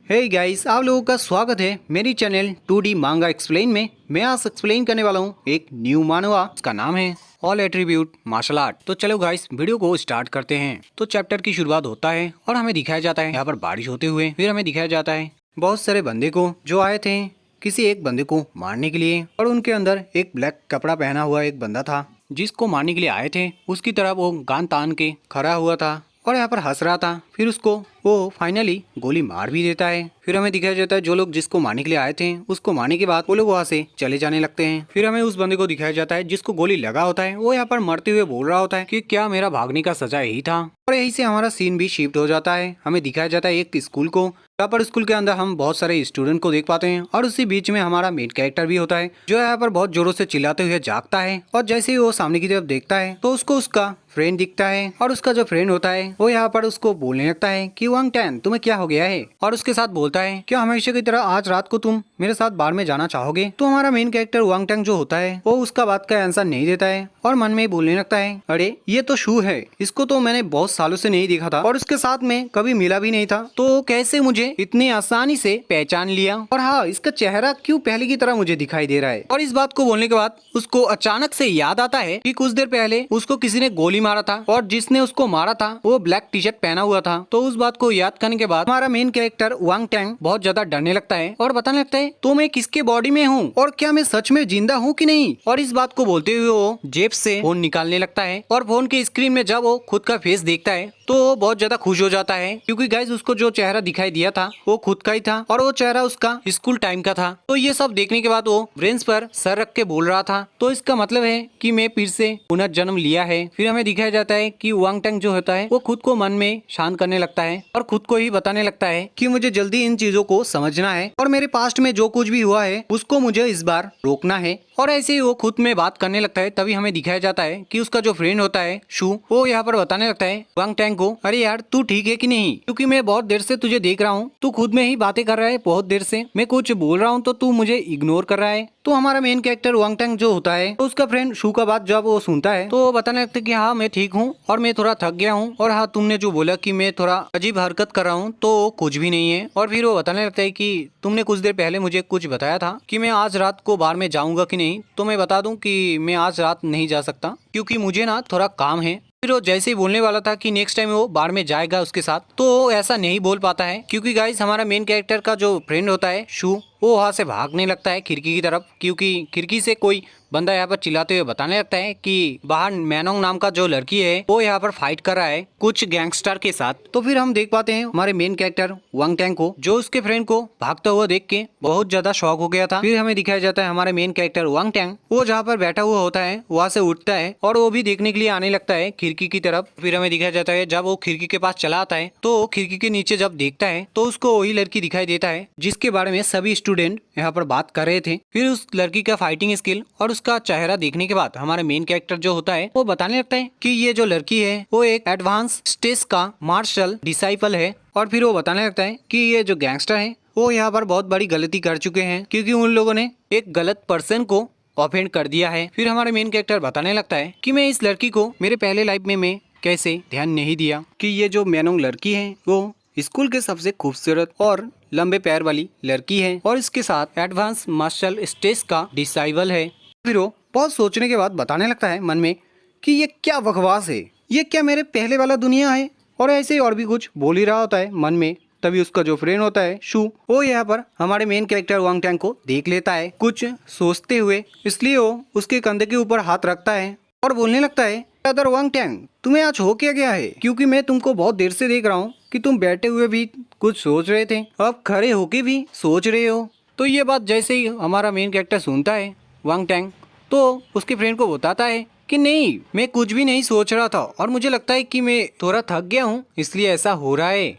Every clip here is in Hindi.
हे गाइस, आप लोगों का स्वागत है मेरी चैनल 2D मांगा एक्सप्लेन में। मैं आज एक्सप्लेन करने वाला हूँ एक न्यू मानवा। उसका नाम है ऑल एट्रीब्यूट मार्शल आर्ट। तो चलो गाइस, वीडियो को स्टार्ट करते हैं। तो चैप्टर की शुरुआत होता है और हमें दिखाया जाता है यहाँ पर बारिश होते हुए। फिर हमें दिखाया जाता है बहुत सारे बंदे को जो आए थे किसी एक बंदे को मारने के लिए, और उनके अंदर एक ब्लैक कपड़ा पहना हुआ एक बंदा था जिसको मारने के लिए आए थे। उसकी तरफ वो गान तान के खड़ा हुआ था और यहाँ पर हंस रहा था। फिर उसको वो फाइनली गोली मार भी देता है। फिर हमें दिखाया जाता है जो लोग जिसको मारने के लिए आए थे उसको मारने के बाद वो लोग वहाँ से चले जाने लगते हैं। फिर हमें उस बंदे को दिखाया जाता है जिसको गोली लगा होता है। वो यहाँ पर मरते हुए बोल रहा होता है कि क्या मेरा भागने का सजा यही था। और यही से हमारा सीन भी शिफ्ट हो जाता है। हमें दिखाया जाता है एक स्कूल को, यहाँ पर स्कूल के अंदर हम बहुत सारे स्टूडेंट को देख पाते हैं और उसी बीच में हमारा मेन कैरेक्टर भी होता है जो यहाँ पर बहुत जोरों से चिल्लाते हुए जागता है। और जैसे ही वो सामने की तरफ देखता है तो उसको उसका फ्रेंड दिखता है, और उसका जो फ्रेंड होता है वो यहाँ पर उसको बोलने लगता है कि वांग टैन तुम्हें क्या हो गया है, और उसके साथ बोलता है क्या हमेशा की तरह आज रात को तुम मेरे साथ बार में जाना चाहोगे। तो हमारा मेन कैरेक्टर वांग टैंग जो होता है वो उसका बात का आंसर नहीं देता है और मन में बोलने लगता है अरे ये तो शू है, इसको तो मैंने बहुत सालों से नहीं देखा था और उसके साथ में कभी मिला भी नहीं था, तो कैसे मुझे इतनी आसानी से पहचान लिया, और हाँ इसका चेहरा क्यों पहले की तरह मुझे दिखाई दे रहा है। और इस बात को बोलने के बाद उसको अचानक से याद आता है कि कुछ देर पहले उसको किसी ने गोली मारा था और जिसने उसको मारा था वो ब्लैक टी शर्ट पहना हुआ था। तो उस बात को याद करने के बाद हमारा मेन कैरेक्टर वांग टैंग बहुत ज्यादा डरने लगता है और बताने लगता है तो मैं किसके बॉडी में हूँ और क्या मैं सच में जिंदा हूँ कि नहीं। और इस बात को बोलते हुए वो जेब से फोन निकालने लगता है और फोन के स्क्रीन में जब वो खुद का फेस देखता है तो वो बहुत ज्यादा खुश हो जाता है, क्योंकि गाइस उसको जो चेहरा दिखाई दिया था वो खुद का ही था और वो चेहरा उसका स्कूल टाइम का था। तो ये सब देखने के बाद वो ब्रेंच पर सर रख के बोल रहा था, तो इसका मतलब है कि मैं फिर से पुनर्जन्म लिया है। फिर हमें दिखाया जाता है कि वांग टैंग जो होता है वो खुद को मन में शांत करने लगता है और खुद को ही बताने लगता है कि मुझे जल्दी इन चीजों को समझना है और मेरे पास्ट में जो कुछ भी हुआ है उसको मुझे इस बार रोकना है। और ऐसे ही वो खुद में बात करने लगता है। तभी हमें दिखाया जाता है कि उसका जो फ्रेंड होता है शू, वो यहाँ पर बताने लगता है वांग टैंग को अरे यार तू ठीक है कि नहीं, क्योंकि मैं बहुत देर से तुझे देख रहा हूँ, तू खुद में ही बातें कर रहा है बहुत देर से, मैं कुछ बोल रहा हूँ तो तू मुझे इग्नोर कर रहा है। तो हमारा मेन कैरेक्टर वांग टैंग जो होता है तो उसका फ्रेंड शू का बात जब वो सुनता है तो वो बताने लगता है कि हाँ मैं ठीक हूँ और मैं थोड़ा थक गया हूँ, और हाँ तुमने जो बोला कि मैं थोड़ा अजीब हरकत कर रहा हूँ तो कुछ भी नहीं है। और फिर वो बताने लगता है कि तुमने कुछ देर पहले मुझे कुछ बताया था कि मैं आज रात को बार में जाऊंगा कि नहीं, तो मैं बता दूं कि मैं आज रात नहीं जा सकता क्योंकि मुझे ना थोड़ा काम है। फिर वो जैसे ही बोलने वाला था कि नेक्स्ट टाइम वो बार में जाएगा उसके साथ, तो ऐसा नहीं बोल पाता है क्योंकि गाइस हमारा मेन कैरेक्टर का जो फ्रेंड होता है शू, वो वहाँ से भागने लगता है खिड़की की तरफ, क्योंकि खिड़की से कोई बंदा यहाँ पर चिल्लाते हुए बताने लगता है कि बाहर मैनोंग नाम का जो लड़की है वो यहाँ पर फाइट कर रहा है कुछ गैंगस्टर के साथ। तो फिर हम देख पाते हैं हमारे मेन कैरेक्टर वांग टैंग को, जो उसके फ्रेंड को भागता हुआ देख के बहुत ज्यादा शॉक हो गया था। फिर हमें दिखाया जाता है हमारे मेन कैरेक्टर वांग टैंग वो जहाँ पर बैठा हुआ होता है वहाँ से उठता है और वो भी देखने के लिए आने लगता है खिड़की की तरफ। फिर हमें दिखाया जाता है जब वो खिड़की के पास चला आता है तो खिड़की के नीचे जब देखता है तो उसको वही लड़की दिखाई देता है जिसके बारे में सभी स्टूडेंट यहाँ पर बात कर रहे थे। फिर उस लड़की का फाइटिंग स्किल और उसका चेहरा देखने के बाद हमारा मेन कैरेक्टर जो होता है वो बताने लगता है कि ये जो लड़की है वो एक एडवांस स्टेज का मार्शल डिसाइपल है। और फिर वो बताने लगता है कि ये जो गैंगस्टर है वो यहाँ पर बहुत बड़ी गलती कर चुके हैं क्योंकि उन लोगों ने एक गलत पर्सन को ऑफेंड कर दिया है। फिर हमारा मेन कैरेक्टर बताने लगता है कि मैं इस लड़की को मेरे पहले लाइफ में मैं कैसे ध्यान नहीं दिया कि ये जो मैनोंग लड़की है वो स्कूल के सबसे खूबसूरत और लंबे पैर वाली लड़की है और इसके साथ एडवांस मार्शल स्टेज का डिसाइबल है। फिर वो बहुत सोचने के बाद बताने लगता है मन में कि ये क्या बकवास है, ये क्या मेरे पहले वाला दुनिया है, और ऐसे ही और भी कुछ बोल ही रहा होता है मन में। तभी उसका जो फ्रेंड होता है शू, वो यहाँ पर हमारे मेन कैरेक्टर वांग टैंग को देख लेता है कुछ सोचते हुए, इसलिए वो उसके कंधे के ऊपर हाथ रखता है और बोलने लगता है अदर वांग टैंग तुम्हें आज हो क्या गया है, क्योंकि मैं तुमको बहुत देर से देख रहा हूँ कि तुम बैठे हुए भी कुछ सोच रहे थे, अब खड़े होके भी सोच रहे हो। तो ये बात जैसे ही हमारा मेन कैरेक्टर सुनता है वांग टैंग तो उसके फ्रेंड को बताता है कि नहीं मैं कुछ भी नहीं सोच रहा था और मुझे लगता है कि मैं थोड़ा थक गया हूँ इसलिए ऐसा हो रहा है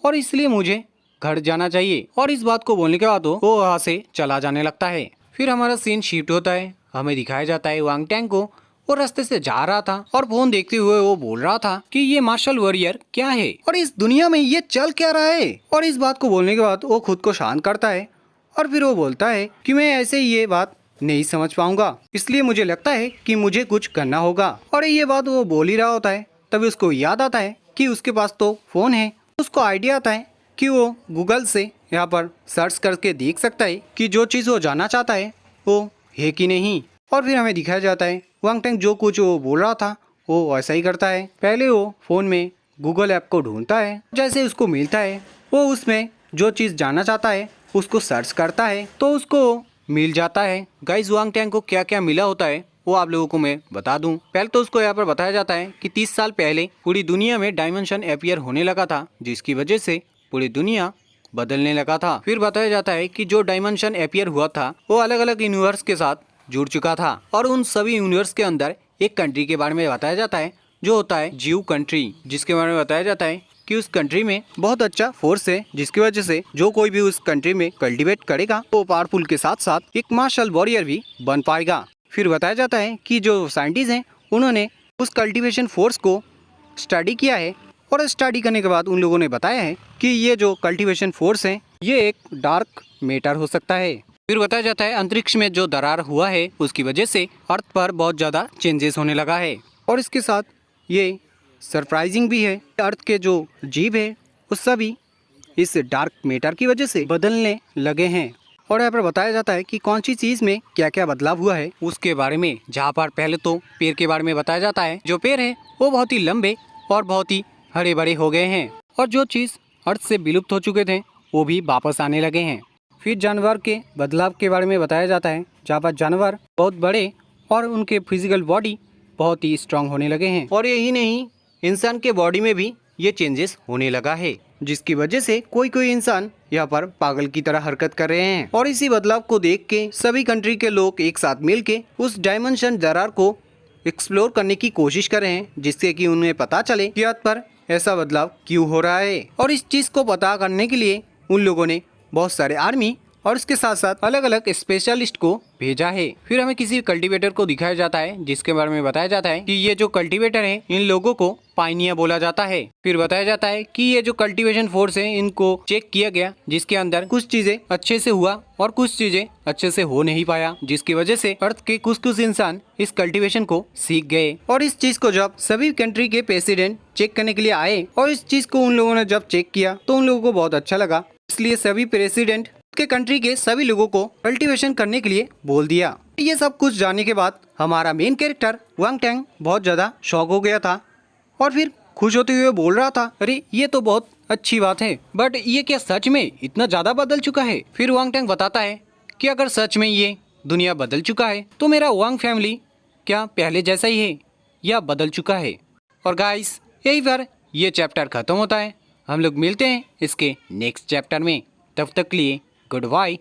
और इसलिए मुझे घर जाना चाहिए। और इस बात को बोलने के बाद वो वहाँ से चला जाने लगता है। फिर हमारा सीन शिफ्ट होता है, हमें दिखाया जाता है वांग टैंग को वो रास्ते से जा रहा था और फोन देखते हुए वो बोल रहा था कि ये मार्शल वॉरियर क्या है और इस दुनिया में ये चल क्या रहा है। और इस बात को बोलने के बाद वो खुद को शांत करता है और फिर वो बोलता है कि मैं ऐसे ही ये बात नहीं समझ पाऊंगा, इसलिए मुझे लगता है कि मुझे कुछ करना होगा। और ये बात वो बोल ही रहा होता है तभी उसको याद आता है कि उसके पास तो फोन है। उसको आइडिया आता है कि वो गूगल से यहाँ पर सर्च करके देख सकता है कि जो चीज़ वो जानना चाहता है वो है कि नहीं। और फिर हमें दिखाया जाता है वांग टैंग जो कुछ वो बोल रहा था वो वैसा ही करता है। पहले वो फ़ोन में गूगल ऐप को ढूंढता है, जैसे उसको मिलता है वो उसमें जो चीज़ जानना चाहता है उसको सर्च करता है तो उसको मिल जाता है। गाइस वांग टैंग को क्या क्या मिला होता है वो आप लोगों को मैं बता दूं। पहले तो उसको यहाँ पर बताया जाता है कि 30 साल पहले पूरी दुनिया में डायमेंशन अपीयर होने लगा था, जिसकी वजह से पूरी दुनिया बदलने लगा था। फिर बताया जाता है कि जो डायमेंशन अपीयर हुआ था वो अलग अलग यूनिवर्स के साथ जुड़ चुका था और उन सभी यूनिवर्स के अंदर एक कंट्री के बारे में बताया जाता है जो होता है जीव कंट्री, जिसके बारे में बताया जाता है कि उस कंट्री में बहुत अच्छा फोर्स है, जिसकी वजह से जो कोई भी उस कंट्री में कल्टीवेट करेगा वो पावरफुल के साथ साथ एक मार्शल वॉरियर भी बन पाएगा। फिर बताया जाता है कि जो साइंटिस्ट हैं उन्होंने उस कल्टीवेशन फोर्स को स्टडी किया है और स्टडी करने के बाद उन लोगों ने बताया है कि ये जो कल्टीवेशन फोर्स है ये एक डार्क मैटर हो सकता है। फिर बताया जाता है अंतरिक्ष में जो दरार हुआ है उसकी वजह से अर्थ पर बहुत ज़्यादा चेंजेस होने लगा है और इसके साथ ये सरप्राइजिंग भी है, अर्थ के जो जीव है वो सभी इस डार्क मैटर की वजह से बदलने लगे हैं। और यहाँ पर बताया जाता है कि कौन सी चीज़ में क्या क्या बदलाव हुआ है उसके बारे में, जहाँ पर पहले तो पेड़ के बारे में बताया जाता है। जो पेड़ है वो बहुत ही लंबे और बहुत ही हरे भरे हो गए हैं और जो चीज़ अर्थ से विलुप्त हो चुके थे वो भी वापस आने लगे हैं। फिर जानवर के बदलाव के बारे में बताया जाता है, जहाँ पर जानवर बहुत बड़े और उनके फिजिकल बॉडी बहुत ही स्ट्रांग होने लगे हैं और यही नहीं इंसान के बॉडी में भी ये चेंजेस होने लगा है, जिसकी वजह से कोई कोई इंसान यहाँ पर पागल की तरह हरकत कर रहे हैं। और इसी बदलाव को देख के सभी कंट्री के लोग एक साथ मिल के उस डायमेंशन दरार को एक्सप्लोर करने की कोशिश कर रहे हैं, जिससे कि उन्हें पता चले कि अर्थ पर ऐसा बदलाव क्यों हो रहा है। और इस चीज़ को पता करने के लिए उन लोगों ने बहुत सारे आर्मी और इसके साथ साथ अलग अलग स्पेशलिस्ट को भेजा है। फिर हमें किसी कल्टीवेटर को दिखाया जाता है जिसके बारे में बताया जाता है कि ये जो कल्टीवेटर है इन लोगों को पाइनिया बोला जाता है। फिर बताया जाता है कि ये जो कल्टीवेशन फोर्स है इनको चेक किया गया, जिसके अंदर कुछ चीजें अच्छे से हुआ और कुछ चीजें अच्छे से हो नहीं पाया, जिसकी वजह से अर्थ के कुछ इंसान इस कल्टीवेशन को सीख गए। और इस चीज को जब सभी कंट्री के प्रेसिडेंट चेक करने के लिए आए और इस चीज को उन लोगों ने जब चेक किया तो उन लोगों को बहुत अच्छा लगा, इसलिए सभी प्रेसिडेंट के कंट्री के सभी लोगों को कल्टीवेशन करने के लिए बोल दिया। ये सब कुछ जानने के बाद हमारा मेन कैरेक्टर वांग टैंग बहुत ज़्यादा शॉक हो गया था और फिर खुश होते हुए बोल रहा था, अरे ये तो बहुत अच्छी बात है, बट ये क्या सच में इतना ज़्यादा बदल चुका है? फिर वांग टैंग बताता है कि अगर सच में ये दुनिया बदल चुका है तो मेरा वांग फैमिली क्या पहले जैसा ही है या बदल चुका है? और गाइस यही पर ये चैप्टर ख़त्म होता है। हम लोग मिलते हैं इसके नेक्स्ट चैप्टर में, तब तक के लिए गुड बाय।